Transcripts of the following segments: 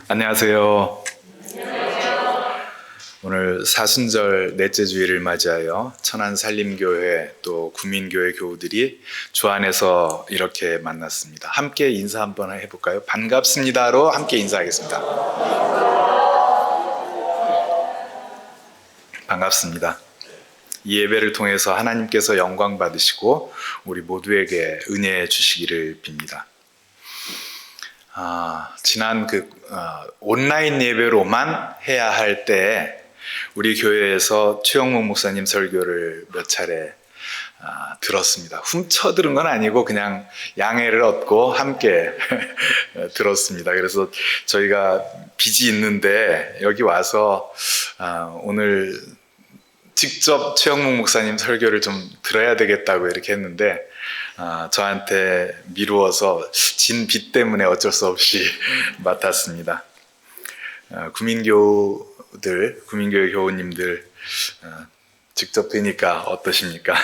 안녕하세요. 오늘 사순절 넷째 주일을 맞이하여 천안살림교회 또 구민교회 교우들이 주 안에서 이렇게 만났습니다. 함께 인사 한번 해볼까요? 반갑습니다로 함께 인사하겠습니다. 반갑습니다. 이 예배를 통해서 하나님께서 영광 받으시고 우리 모두에게 은혜 주시기를 빕니다. 지난 온라인 예배로만 해야 할 때 우리 교회에서 최영목 목사님 설교를 몇 차례 들었습니다. 훔쳐 들은 건 아니고 그냥 양해를 얻고 함께 들었습니다. 그래서 저희가 빚이 있는데 여기 와서 오늘 직접 최영목 목사님 설교를 좀 들어야 되겠다고 이렇게 했는데 저한테 미루어서 진 빚 때문에 어쩔 수 없이 맡았습니다. 구민교회 교우님들 직접 뵈니까 어떠십니까?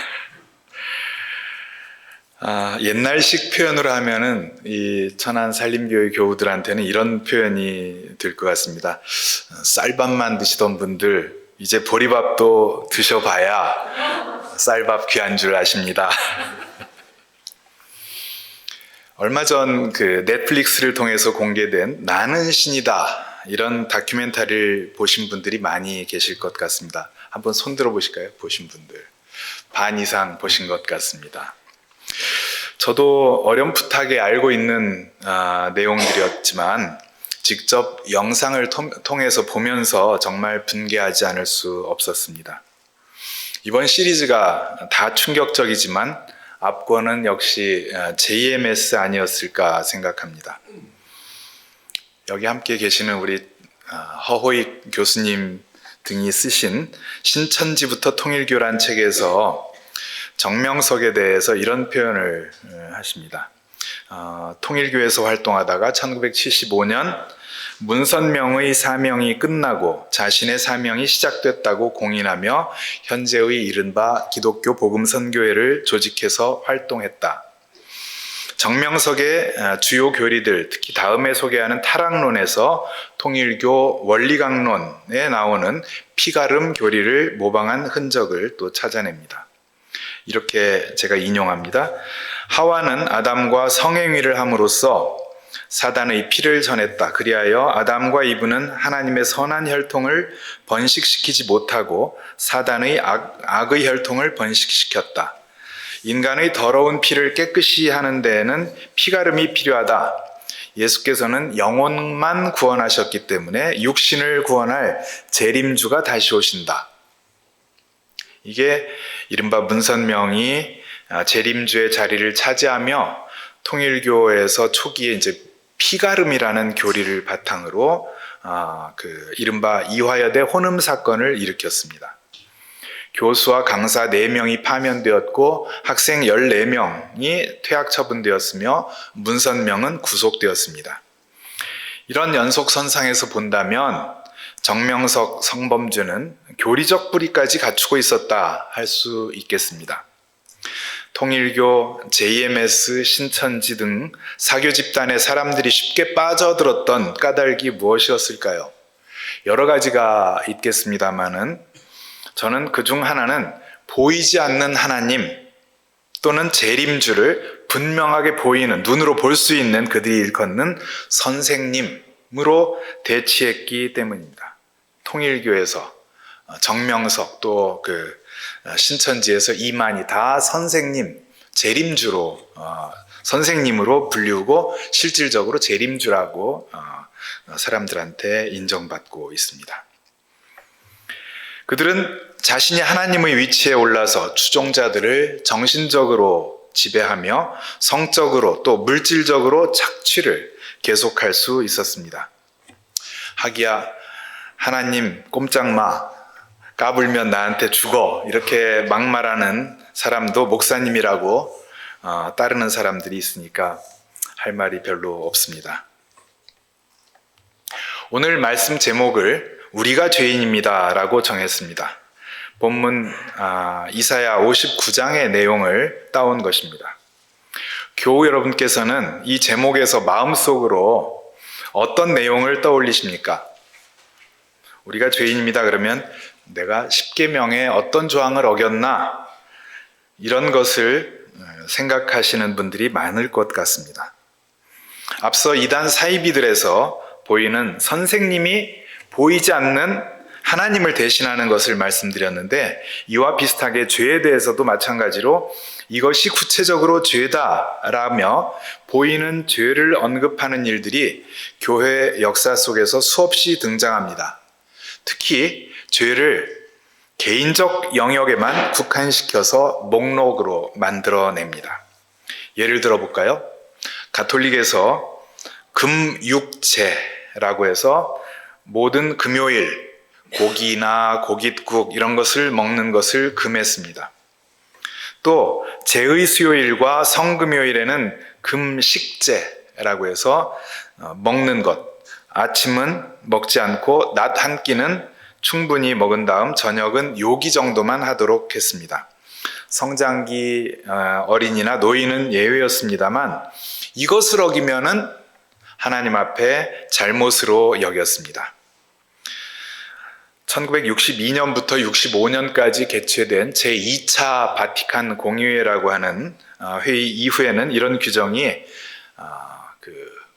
옛날식 표현으로 하면은 이 천안 살림교회 교우들한테는 이런 표현이 될 것 같습니다. 쌀밥만 드시던 분들 이제 보리밥도 드셔봐야 쌀밥 귀한 줄 아십니다. 얼마 전 넷플릭스를 통해서 공개된 나는 신이다 이런 다큐멘터리를 보신 분들이 많이 계실 것 같습니다. 한번 손 들어 보실까요? 보신 분들 반 이상 보신 것 같습니다. 저도 어렴풋하게 알고 있는 내용들이었지만 직접 영상을 통해서 보면서 정말 분개하지 않을 수 없었습니다. 이번 시리즈가 다 충격적이지만 앞권은 역시 JMS 아니었을까 생각합니다. 여기 함께 계시는 우리 허호익 교수님 등이 쓰신 신천지부터 통일교란 책에서 정명석에 대해서 이런 표현을 하십니다. 통일교에서 활동하다가 1975년 문선명의 사명이 끝나고 자신의 사명이 시작됐다고 공인하며 현재의 이른바 기독교 복음선교회를 조직해서 활동했다. 정명석의 주요 교리들, 특히 다음에 소개하는 타락론에서 통일교 원리강론에 나오는 피가름 교리를 모방한 흔적을 또 찾아냅니다. 이렇게 제가 인용합니다. 하와는 아담과 성행위를 함으로써 사단의 피를 전했다. 그리하여 아담과 이브는 하나님의 선한 혈통을 번식시키지 못하고 사단의 악의 혈통을 번식시켰다. 인간의 더러운 피를 깨끗이 하는 데에는 피가름이 필요하다. 예수께서는 영혼만 구원하셨기 때문에 육신을 구원할 재림주가 다시 오신다. 이게 이른바 문선명이 재림주의 자리를 차지하며 통일교에서 초기에 이제 피가름이라는 교리를 바탕으로 이른바 이화여대 혼음 사건을 일으켰습니다. 교수와 강사 4명이 파면되었고 학생 14명이 퇴학 처분되었으며 문선명은 구속되었습니다. 이런 연속선상에서 본다면 정명석 성범죄는 교리적 뿌리까지 갖추고 있었다 할 수 있겠습니다. 통일교, JMS, 신천지 등 사교 집단의 사람들이 쉽게 빠져들었던 까닭이 무엇이었을까요? 여러 가지가 있겠습니다만은 저는 그중 하나는 보이지 않는 하나님 또는 재림주를 분명하게 보이는, 눈으로 볼 수 있는 그들이 일컫는 선생님으로 대치했기 때문입니다. 통일교에서 정명석 또 신천지에서 이만희 다 선생님, 재림주로 선생님으로 불리우고 실질적으로 재림주라고 사람들한테 인정받고 있습니다. 그들은 자신이 하나님의 위치에 올라서 추종자들을 정신적으로 지배하며 성적으로 또 물질적으로 착취를 계속할 수 있었습니다. 하기야 하나님 꼼짝마, 까불면 나한테 죽어 이렇게 막말하는 사람도 목사님이라고 따르는 사람들이 있으니까 할 말이 별로 없습니다. 오늘 말씀 제목을 우리가 죄인입니다 라고 정했습니다. 본문 이사야 59장의 내용을 따온 것입니다. 교우 여러분께서는 이 제목에서 마음속으로 어떤 내용을 떠올리십니까? 우리가 죄인입니다 그러면 내가 십계명의 어떤 조항을 어겼나? 이런 것을 생각하시는 분들이 많을 것 같습니다. 앞서 이단 사이비들에서 보이는 선생님이 보이지 않는 하나님을 대신하는 것을 말씀드렸는데, 이와 비슷하게 죄에 대해서도 마찬가지로 이것이 구체적으로 죄다라며 보이는 죄를 언급하는 일들이 교회 역사 속에서 수없이 등장합니다. 특히 죄를 개인적 영역에만 국한시켜서 목록으로 만들어냅니다. 예를 들어볼까요? 가톨릭에서 금육제라고 해서 모든 금요일 고기나 고깃국 이런 것을 먹는 것을 금했습니다. 또 제의 수요일과 성금요일에는 금식제라고 해서 먹는 것, 아침은 먹지 않고 낮 한 끼는 충분히 먹은 다음 저녁은 요기 정도만 하도록 했습니다. 성장기 어린이나 노인은 예외였습니다만 이것을 어기면은 하나님 앞에 잘못으로 여겼습니다. 1962년부터 65년까지 개최된 제2차 바티칸 공의회라고 하는 회의 이후에는 이런 규정이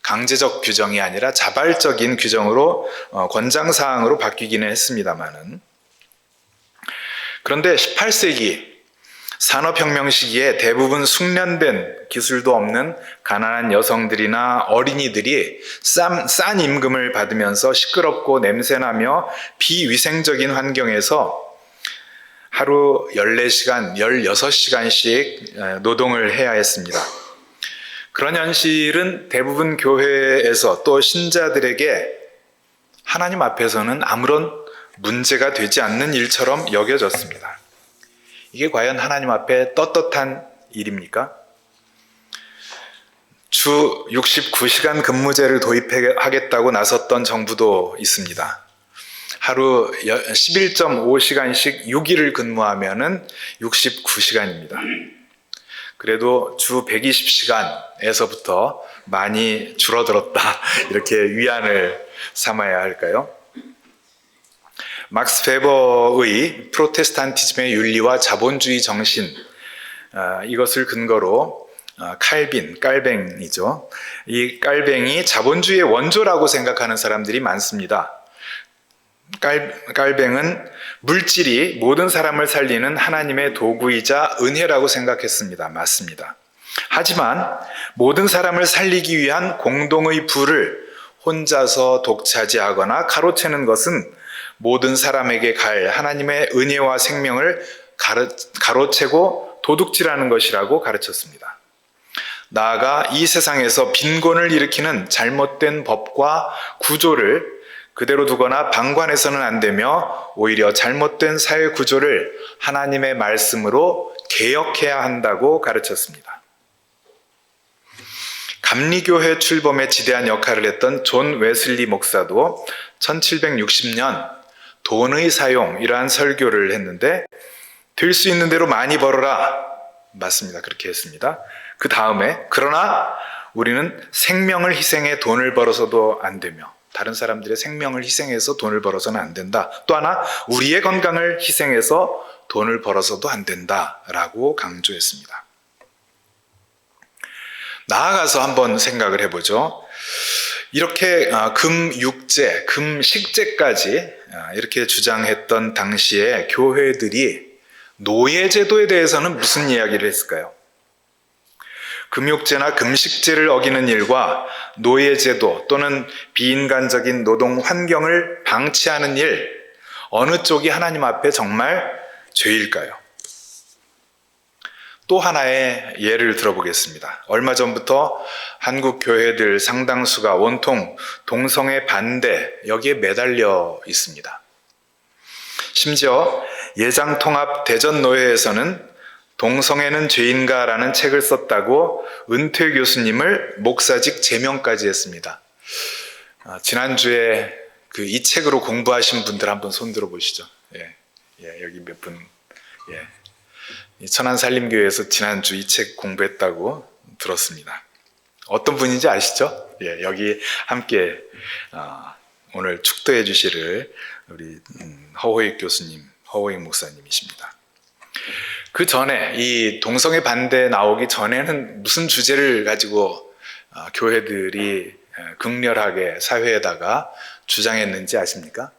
강제적 규정이 아니라 자발적인 규정으로 권장사항으로 바뀌기는 했습니다만은, 그런데 18세기 산업혁명 시기에 대부분 숙련된 기술도 없는 가난한 여성들이나 어린이들이 싼 임금을 받으면서 시끄럽고 냄새나며 비위생적인 환경에서 하루 14시간, 16시간씩 노동을 해야 했습니다. 그런 현실은 대부분 교회에서 또 신자들에게 하나님 앞에서는 아무런 문제가 되지 않는 일처럼 여겨졌습니다. 이게 과연 하나님 앞에 떳떳한 일입니까? 주 69시간 근무제를 도입하겠다고 나섰던 정부도 있습니다. 하루 11.5시간씩 6일을 근무하면은 69시간입니다. 그래도 주 120시간에서부터 많이 줄어들었다, 이렇게 위안을 삼아야 할까요? 막스 베버의 프로테스탄티즘의 윤리와 자본주의 정신, 이것을 근거로 깔뱅이죠. 이 깔뱅이 자본주의의 원조라고 생각하는 사람들이 많습니다. 깔뱅은 물질이 모든 사람을 살리는 하나님의 도구이자 은혜라고 생각했습니다. 맞습니다. 하지만 모든 사람을 살리기 위한 공동의 부를 혼자서 독차지하거나 가로채는 것은 모든 사람에게 갈 하나님의 은혜와 생명을 가로채고 도둑질하는 것이라고 가르쳤습니다. 나아가 이 세상에서 빈곤을 일으키는 잘못된 법과 구조를 그대로 두거나 방관해서는 안 되며 오히려 잘못된 사회 구조를 하나님의 말씀으로 개혁해야 한다고 가르쳤습니다. 감리교회 출범에 지대한 역할을 했던 존 웨슬리 목사도 1760년 돈의 사용, 이러한 설교를 했는데, 될 수 있는 대로 많이 벌어라. 맞습니다. 그렇게 했습니다. 그 다음에 그러나 우리는 생명을 희생해 돈을 벌어서도 안 되며 다른 사람들의 생명을 희생해서 돈을 벌어서는 안 된다. 또 하나 우리의 건강을 희생해서 돈을 벌어서도 안 된다라고 강조했습니다. 나아가서 한번 생각을 해보죠. 이렇게 금육제, 금식제까지 이렇게 주장했던 당시에 교회들이 노예제도에 대해서는 무슨 이야기를 했을까요? 금육제나 금식제를 어기는 일과 노예제도 또는 비인간적인 노동 환경을 방치하는 일, 어느 쪽이 하나님 앞에 정말 죄일까요? 또 하나의 예를 들어보겠습니다. 얼마 전부터 한국 교회들 상당수가 온통 동성애 반대, 여기에 매달려 있습니다. 심지어 예장통합 대전노회에서는 동성애는 죄인가라는 책을 썼다고 은퇴 교수님을 목사직 제명까지 했습니다. 지난주에 이 책으로 공부하신 분들 한번 손 들어보시죠. 여기 몇 분. 천안살림교회에서 지난주 이 책 공부했다고 들었습니다. 어떤 분인지 아시죠? 예, 여기 함께 오늘 축도해 주실 우리 허호익 교수님, 허호익 목사님이십니다. 그 전에 이 동성애 반대 나오기 전에는 무슨 주제를 가지고 교회들이 극렬하게 사회에다가 주장했는지 아십니까?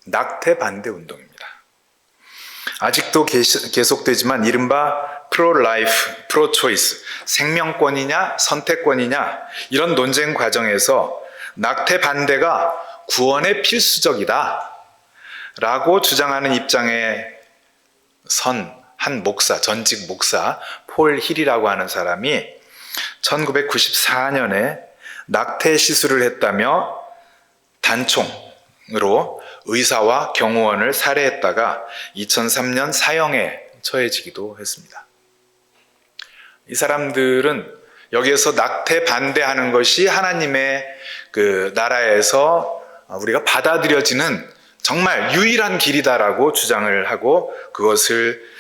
낙태 반대 운동입니다. 아직도 계속되지만 이른바 프로-라이프, 프로-초이스, 생명권이냐 선택권이냐 이런 논쟁 과정에서 낙태 반대가 구원의 필수적이다 라고 주장하는 입장에 선 한 목사, 전직 목사 폴 힐이라고 하는 사람이 1994년에 낙태 시술을 했다며 단총으로 의사와 경호원을 살해했다가 2003년 사형에 처해지기도 했습니다. 이 사람들은 여기에서 낙태 반대하는 것이 하나님의 그 나라에서 우리가 받아들여지는 정말 유일한 길이다라고 주장을 하고 그것을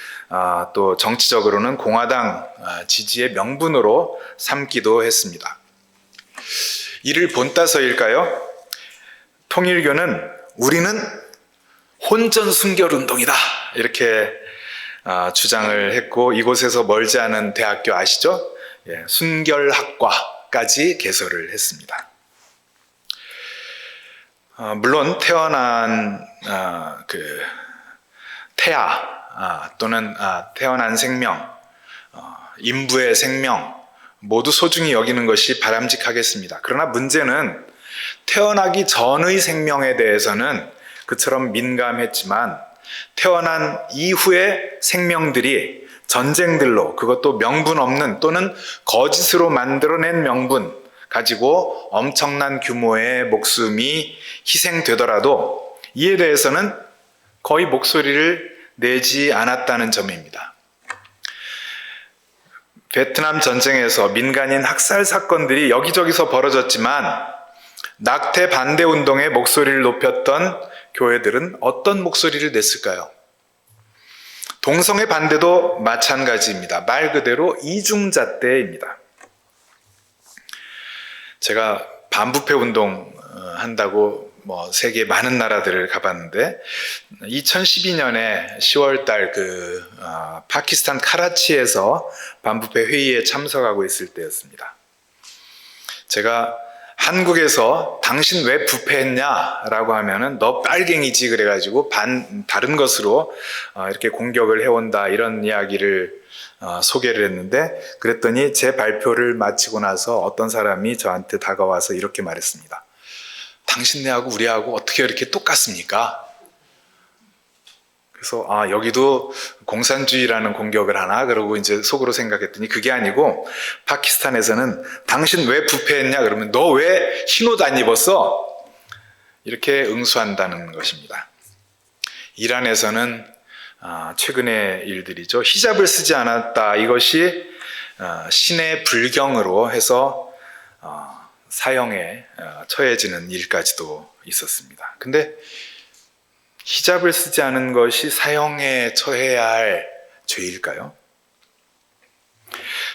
또 정치적으로는 공화당 지지의 명분으로 삼기도 했습니다. 이를 본따서일까요? 통일교는 우리는 혼전 순결 운동이다 이렇게 주장을 했고 이곳에서 멀지 않은 대학교 아시죠? 예, 순결학과까지 개설을 했습니다. 물론 태어난 그 태아 또는 태어난 생명, 인부의 생명 모두 소중히 여기는 것이 바람직하겠습니다. 그러나 문제는 태어나기 전의 생명에 대해서는 그처럼 민감했지만 태어난 이후의 생명들이 전쟁들로 그것도 명분 없는 또는 거짓으로 만들어낸 명분 가지고 엄청난 규모의 목숨이 희생되더라도 이에 대해서는 거의 목소리를 내지 않았다는 점입니다. 베트남 전쟁에서 민간인 학살 사건들이 여기저기서 벌어졌지만 낙태 반대 운동에 목소리를 높였던 교회들은 어떤 목소리를 냈을까요? 동성애 반대도 마찬가지입니다. 말 그대로 이중잣대입니다. 제가 반부패 운동 한다고 세계 많은 나라들을 가봤는데 2012년에 10월달 파키스탄 카라치에서 반부패 회의에 참석하고 있을 때였습니다. 제가 한국에서 당신 왜 부패했냐라고 하면은 너 빨갱이지 그래가지고 다른 것으로 이렇게 공격을 해온다 이런 이야기를 소개를 했는데 그랬더니 제 발표를 마치고 나서 어떤 사람이 저한테 다가와서 이렇게 말했습니다. 당신네하고 우리하고 어떻게 이렇게 똑같습니까? 그래서 여기도 공산주의라는 공격을 하나 그러고 이제 속으로 생각했더니 그게 아니고 파키스탄에서는 당신 왜 부패했냐 그러면 너 왜 흰 옷 안 입었어? 이렇게 응수한다는 것입니다. 이란에서는 최근의 일들이죠. 히잡을 쓰지 않았다. 이것이 신의 불경으로 해서 사형에 처해지는 일까지도 있었습니다. 근데 히잡을 쓰지 않은 것이 사형에 처해야 할 죄일까요?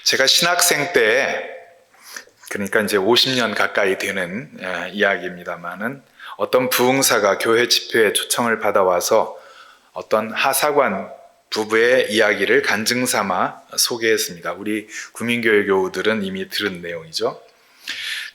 제가 신학생 때, 그러니까 이제 50년 가까이 되는 이야기입니다만은 어떤 부흥사가 교회 집회에 초청을 받아와서 어떤 하사관 부부의 이야기를 간증 삼아 소개했습니다. 우리 구민교회 교우들은 이미 들은 내용이죠.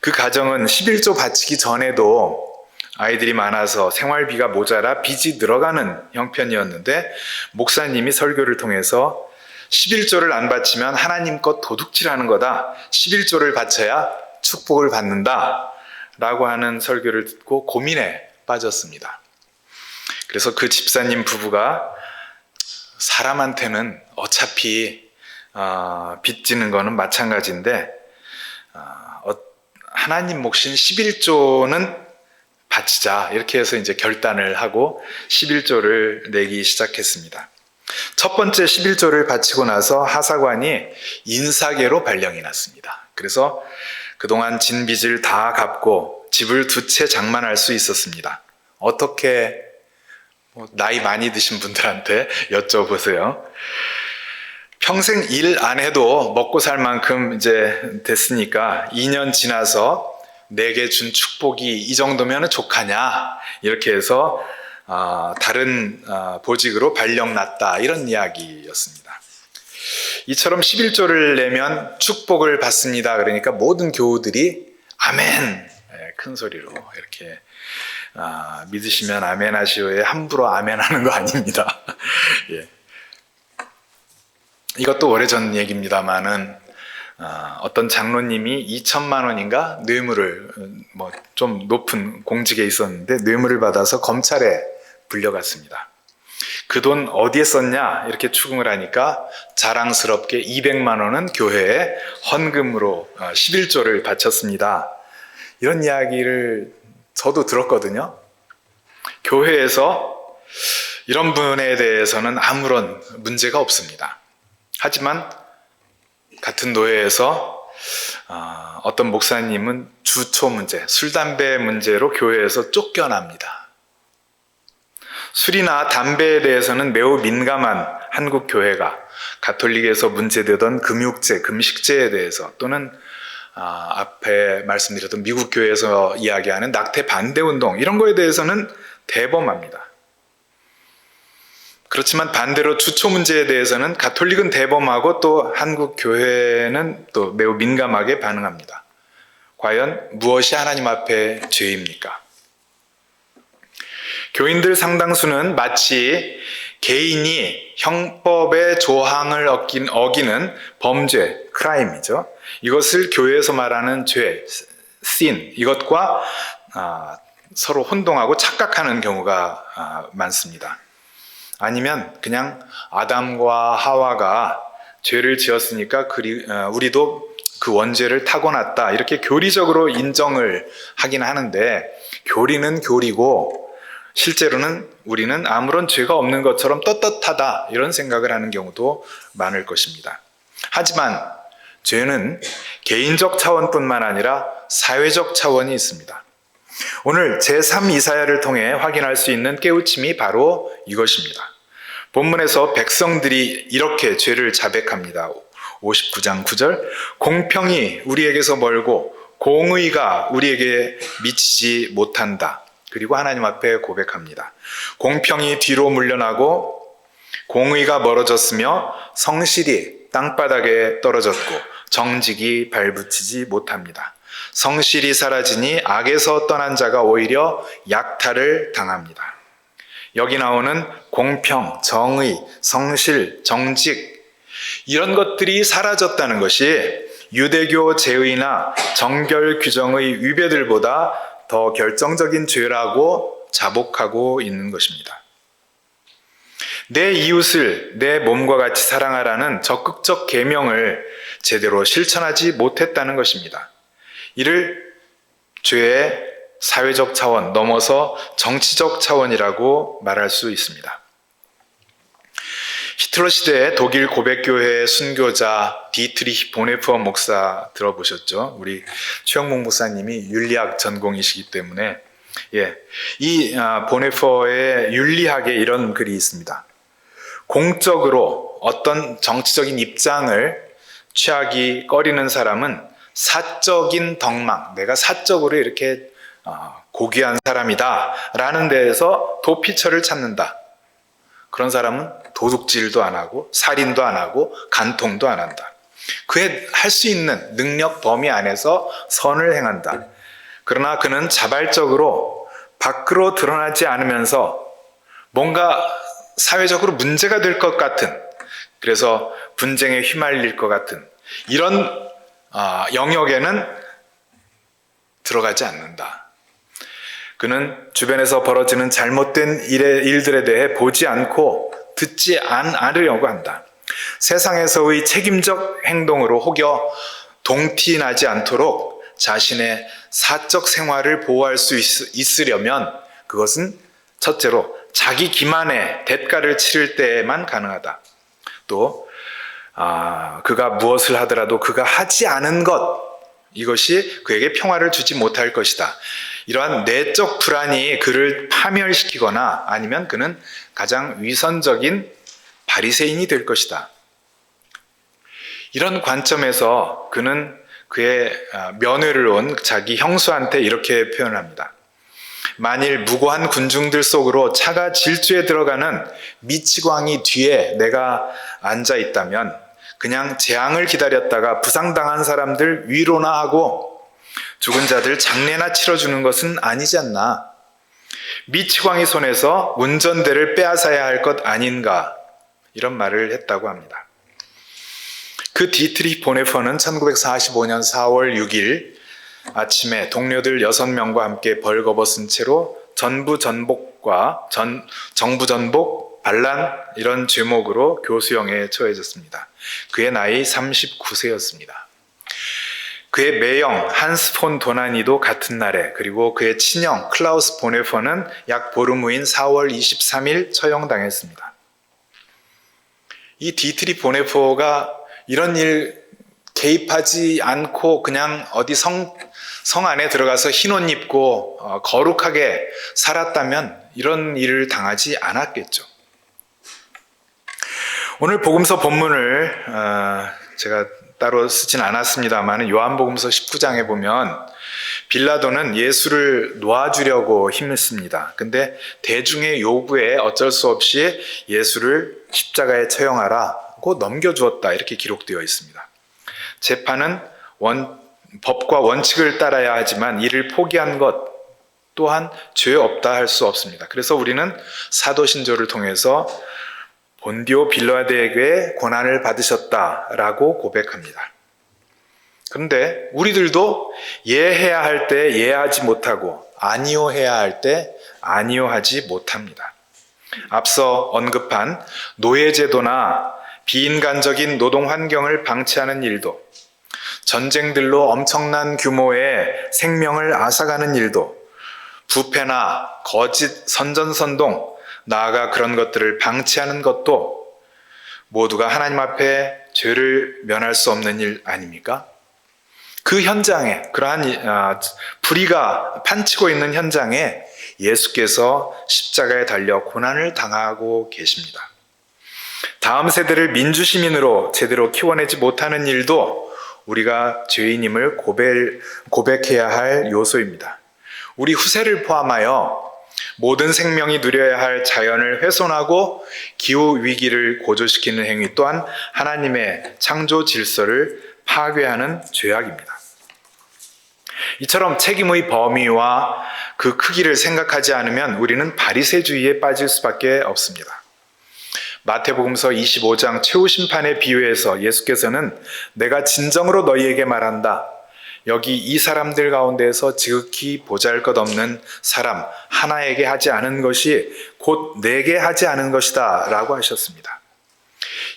그 가정은 11조 바치기 전에도 아이들이 많아서 생활비가 모자라 빚이 늘어가는 형편이었는데 목사님이 설교를 통해서 11조를 안 바치면 하나님 것 도둑질하는 거다. 11조를 바쳐야 축복을 받는다. 라고 하는 설교를 듣고 고민에 빠졌습니다. 그래서 그 집사님 부부가 사람한테는 어차피 빚 지는 거는 마찬가지인데 하나님 몫인 11조는 바치자 이렇게 해서 이제 결단을 하고 11조를 내기 시작했습니다. 첫 번째 11조를 바치고 나서 하사관이 인사계로 발령이 났습니다. 그래서 그동안 진 빚을 다 갚고 집을 2채 장만할 수 있었습니다. 어떻게 나이 많이 드신 분들한테 여쭤보세요. 평생 일 안 해도 먹고 살 만큼 이제 됐으니까 2년 지나서 내게 준 축복이 이 정도면 족하냐 이렇게 해서 다른 보직으로 발령났다 이런 이야기였습니다. 이처럼 11조를 내면 축복을 받습니다. 그러니까 모든 교우들이 아멘 큰 소리로 이렇게 믿으시면 아멘 하시오에 함부로 아멘 하는 거 아닙니다. 예. 이것도 오래전 얘기입니다만은 어떤 장로님이 2천만 원인가 뇌물을 좀 높은 공직에 있었는데 뇌물을 받아서 검찰에 불려갔습니다. 그 돈 어디에 썼냐 이렇게 추궁을 하니까 자랑스럽게 200만 원은 교회에 헌금으로 11조를 바쳤습니다. 이런 이야기를 저도 들었거든요. 교회에서 이런 분에 대해서는 아무런 문제가 없습니다. 하지만 같은 노예에서 어떤 목사님은 주초 문제, 술, 담배 문제로 교회에서 쫓겨납니다. 술이나 담배에 대해서는 매우 민감한 한국 교회가 가톨릭에서 문제되던 금육제, 금식제에 대해서 또는 앞에 말씀드렸던 미국 교회에서 이야기하는 낙태 반대 운동 이런 거에 대해서는 대범합니다. 그렇지만 반대로 주초 문제에 대해서는 가톨릭은 대범하고 또 한국 교회는 또 매우 민감하게 반응합니다. 과연 무엇이 하나님 앞에 죄입니까? 교인들 상당수는 마치 개인이 형법의 조항을 어기는 범죄, 크라임이죠. 이것을 교회에서 말하는 죄, sin, 이것과 서로 혼동하고 착각하는 경우가 많습니다. 아니면 그냥 아담과 하와가 죄를 지었으니까 우리도 그 원죄를 타고났다 이렇게 교리적으로 인정을 하긴 하는데 교리는 교리고 실제로는 우리는 아무런 죄가 없는 것처럼 떳떳하다 이런 생각을 하는 경우도 많을 것입니다. 하지만 죄는 개인적 차원뿐만 아니라 사회적 차원이 있습니다. 오늘 제3 이사야를 통해 확인할 수 있는 깨우침이 바로 이것입니다. 본문에서 백성들이 이렇게 죄를 자백합니다. 59장 9절 공평이 우리에게서 멀고 공의가 우리에게 미치지 못한다. 그리고 하나님 앞에 고백합니다. 공평이 뒤로 물러나고 공의가 멀어졌으며 성실이 땅바닥에 떨어졌고 정직이 발붙이지 못합니다. 성실이 사라지니 악에서 떠난 자가 오히려 약탈을 당합니다. 여기 나오는 공평, 정의, 성실, 정직 이런 것들이 사라졌다는 것이 유대교 제의나 정결 규정의 위배들보다 더 결정적인 죄라고 자복하고 있는 것입니다. 내 이웃을 내 몸과 같이 사랑하라는 적극적 계명을 제대로 실천하지 못했다는 것입니다. 이를 죄의 사회적 차원 넘어서 정치적 차원이라고 말할 수 있습니다. 히틀러 시대의 독일 고백교회 순교자 디트리히 보네푸어 목사 들어보셨죠? 우리 최영목 목사님이 윤리학 전공이시기 때문에 이 보네푸어의 윤리학에 이런 글이 있습니다. 공적으로 어떤 정치적인 입장을 취하기 꺼리는 사람은 사적인 덕망, 내가 사적으로 이렇게 고귀한 사람이다 라는 데에서 도피처를 찾는다. 그런 사람은 도둑질도 안 하고 살인도 안 하고 간통도 안 한다. 그의 할 수 있는 능력 범위 안에서 선을 행한다. 그러나 그는 자발적으로 밖으로 드러나지 않으면서 뭔가 사회적으로 문제가 될 것 같은, 그래서 분쟁에 휘말릴 것 같은 이런 영역에는 들어가지 않는다. 그는 주변에서 벌어지는 잘못된 일들에 대해 보지 않고 듣지 않으려고 한다. 세상에서의 책임적 행동으로 혹여 동티나지 않도록 자신의 사적 생활을 보호할 수 있으려면 그것은 첫째로 자기 기만의 대가를 치를 때에만 가능하다. 또 그가 무엇을 하더라도 그가 하지 않은 것, 이것이 그에게 평화를 주지 못할 것이다. 이러한 내적 불안이 그를 파멸시키거나 아니면 그는 가장 위선적인 바리새인이 될 것이다. 이런 관점에서 그는 그의 면회를 온 자기 형수한테 이렇게 표현합니다. 만일 무고한 군중들 속으로 차가 질주에 들어가는 미치광이 뒤에 내가 앉아 있다면 그냥 재앙을 기다렸다가 부상당한 사람들 위로나 하고 죽은 자들 장례나 치러주는 것은 아니지 않나. 미치광이 손에서 운전대를 빼앗아야 할 것 아닌가. 이런 말을 했다고 합니다. 그 디트리히 보네퍼는 1945년 4월 6일 아침에 동료들 6명과 함께 벌거벗은 채로 정부 전복, 반란 이런 죄목으로 교수형에 처해졌습니다. 그의 나이 39세였습니다. 그의 매형 한스 폰 도나니도 같은 날에, 그리고 그의 친형 클라우스 보네퍼는 약 보름 후인 4월 23일 처형당했습니다. 이 디트리히 보네퍼가 이런 일 개입하지 않고 그냥 어디 성 안에 들어가서 흰 옷 입고 거룩하게 살았다면 이런 일을 당하지 않았겠죠. 오늘 복음서 본문을 제가 따로 쓰진 않았습니다만 요한복음서 19장에 보면 빌라도는 예수를 놓아주려고 힘냈습니다. 근데 대중의 요구에 어쩔 수 없이 예수를 십자가에 처형하라고 넘겨주었다, 이렇게 기록되어 있습니다. 재판은 법과 원칙을 따라야 하지만 이를 포기한 것 또한 죄 없다 할 수 없습니다. 그래서 우리는 사도신조를 통해서 본디오 빌라도에게 고난을 받으셨다라고 고백합니다. 그런데 우리들도 예해야 할 때 예하지 못하고 아니요 해야 할 때 아니요 하지 못합니다. 앞서 언급한 노예제도나 비인간적인 노동 환경을 방치하는 일도, 전쟁들로 엄청난 규모의 생명을 앗아가는 일도, 부패나 거짓 선전선동, 나아가 그런 것들을 방치하는 것도 모두가 하나님 앞에 죄를 면할 수 없는 일 아닙니까? 그 현장에, 그러한 불의가 판치고 있는 현장에 예수께서 십자가에 달려 고난을 당하고 계십니다. 다음 세대를 민주시민으로 제대로 키워내지 못하는 일도 우리가 죄인임을 고백해야 할 요소입니다. 우리 후세를 포함하여 모든 생명이 누려야 할 자연을 훼손하고 기후 위기를 고조시키는 행위 또한 하나님의 창조 질서를 파괴하는 죄악입니다. 이처럼 책임의 범위와 그 크기를 생각하지 않으면 우리는 바리새주의에 빠질 수밖에 없습니다. 마태복음서 25장 최후 심판의 비유에서 예수께서는 내가 진정으로 너희에게 말한다. 여기 이 사람들 가운데에서 지극히 보잘것없는 사람 하나에게 하지 않은 것이 곧 내게 하지 않은 것이다 라고 하셨습니다.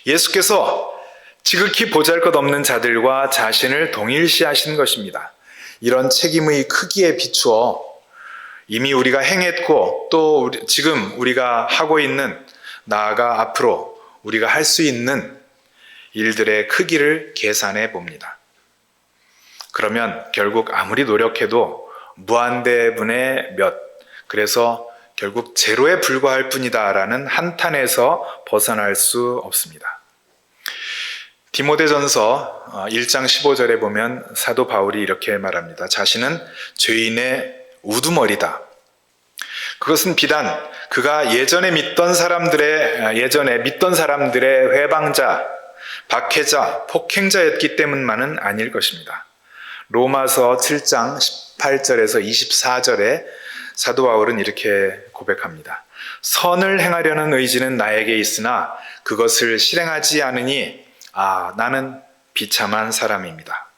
예수께서 지극히 보잘것없는 자들과 자신을 동일시하신 것입니다. 이런 책임의 크기에 비추어 이미 우리가 행했고 또 지금 우리가 하고 있는, 나아가 앞으로 우리가 할 수 있는 일들의 크기를 계산해 봅니다. 그러면 결국 아무리 노력해도 무한대분의 몇, 그래서 결국 제로에 불과할 뿐이다라는 한탄에서 벗어날 수 없습니다. 디모데전서 1장 15절에 보면 사도 바울이 이렇게 말합니다. 자신은 죄인의 우두머리다. 그것은 비단 그가 예전에 믿던 사람들의 회방자, 박해자, 폭행자였기 때문만은 아닐 것입니다. 로마서 7장 18절에서 24절에 사도 바울은 이렇게 고백합니다. 선을 행하려는 의지는 나에게 있으나 그것을 실행하지 않으니 나는 비참한 사람입니다.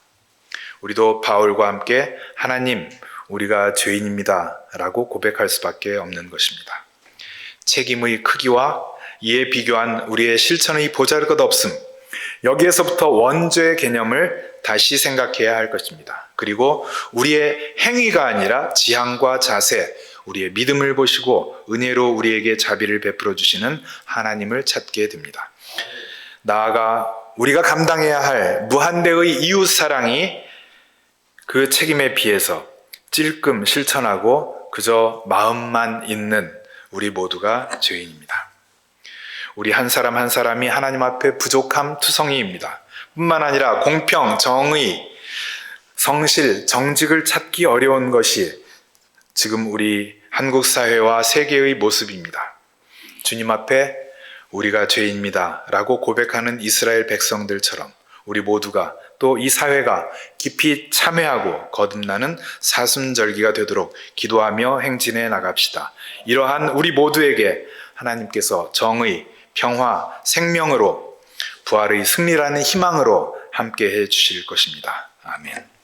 우리도 바울과 함께 하나님, 우리가 죄인입니다 라고 고백할 수밖에 없는 것입니다. 책임의 크기와 이에 비교한 우리의 실천의 보잘것없음, 여기에서부터 원죄의 개념을 다시 생각해야 할 것입니다. 그리고 우리의 행위가 아니라 지향과 자세, 우리의 믿음을 보시고 은혜로 우리에게 자비를 베풀어 주시는 하나님을 찾게 됩니다. 나아가 우리가 감당해야 할 무한대의 이웃사랑이 그 책임에 비해서 찔끔 실천하고 그저 마음만 있는 우리 모두가 죄인입니다. 우리 한 사람 한 사람이 하나님 앞에 부족함 투성이입니다. 뿐만 아니라 공평, 정의, 성실, 정직을 찾기 어려운 것이 지금 우리 한국 사회와 세계의 모습입니다. 주님 앞에 우리가 죄인입니다 라고 고백하는 이스라엘 백성들처럼 우리 모두가 또 이 사회가 깊이 참회하고 거듭나는 사순절기가 되도록 기도하며 행진해 나갑시다. 이러한 우리 모두에게 하나님께서 정의, 평화, 생명으로 부활의 승리라는 희망으로 함께 해 주실 것입니다. 아멘.